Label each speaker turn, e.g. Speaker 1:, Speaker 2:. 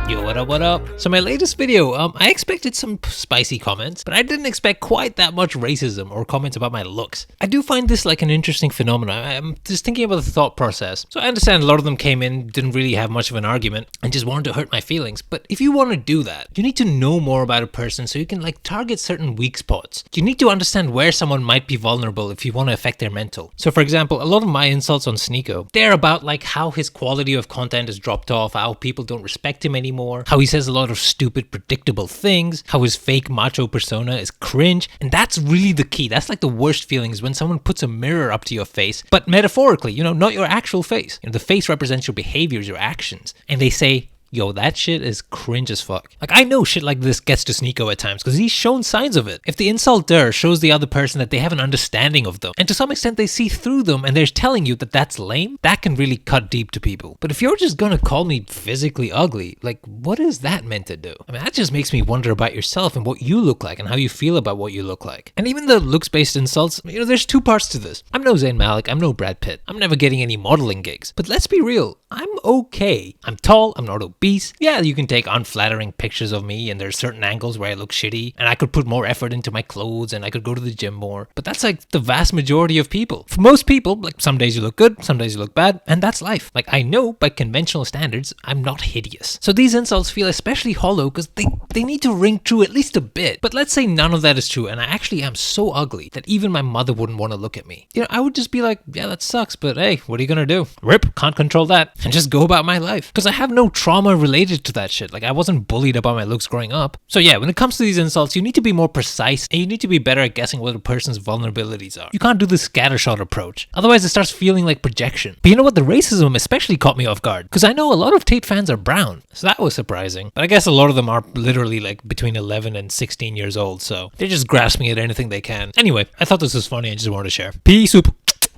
Speaker 1: Yo, what up? So my latest video, I expected some spicy comments, but I didn't expect quite that much racism or comments about my looks. I do find this like an interesting phenomenon. I'm just thinking about the thought process. So I understand a lot of them came in, didn't really have much of an argument, and just wanted to hurt my feelings. But if you want to do that, you need to know more about a person so you can like target certain weak spots. You need to understand where someone might be vulnerable if you want to affect their mental. So for example, a lot of my insults on Sneeko, they're about like how his quality of content has dropped off, how people don't respect him anymore, how he says a lot of stupid, predictable things, how his fake macho persona is cringe. And that's really the key. That's like the worst feeling is when someone puts a mirror up to your face, but metaphorically, not your actual face. The face represents your behaviors, your actions. And they say, yo, that shit is cringe as fuck. Like, I know shit like this gets to Sneeko at times because he's shown signs of it. If the insulter shows the other person that they have an understanding of them, and to some extent they see through them and they're telling you that that's lame, that can really cut deep to people. But if you're just gonna call me physically ugly, like, what is that meant to do? I mean, that just makes me wonder about yourself and what you look like and how you feel about what you look like. And even the looks-based insults, there's two parts to this. I'm no Zayn Malik, I'm no Brad Pitt. I'm never getting any modeling gigs. But let's be real, I'm okay. I'm tall, I'm not obese. Yeah, you can take unflattering pictures of me and there's certain angles where I look shitty and I could put more effort into my clothes and I could go to the gym more. But that's like the vast majority of people. For most people, like some days you look good, some days you look bad, and that's life. Like I know by conventional standards, I'm not hideous. So these insults feel especially hollow because they need to ring true at least a bit. But let's say none of that is true and I actually am so ugly that even my mother wouldn't want to look at me. I would just be like, yeah, that sucks, but hey, what are you gonna do? Rip, can't control that, and just go about my life. Because I have no trauma related to that shit. Like I wasn't bullied about my looks growing up. So yeah, when it comes to these insults, you need to be more precise and you need to be better at guessing what a person's vulnerabilities are. You can't do the scattershot approach. Otherwise it starts feeling like projection. But you know what? The racism especially caught me off guard because I know a lot of Tate fans are brown. So that was surprising. But I guess a lot of them are literally like between 11 and 16 years old. So they're just grasping at anything they can. Anyway, I thought this was funny. I just wanted to share. Peace.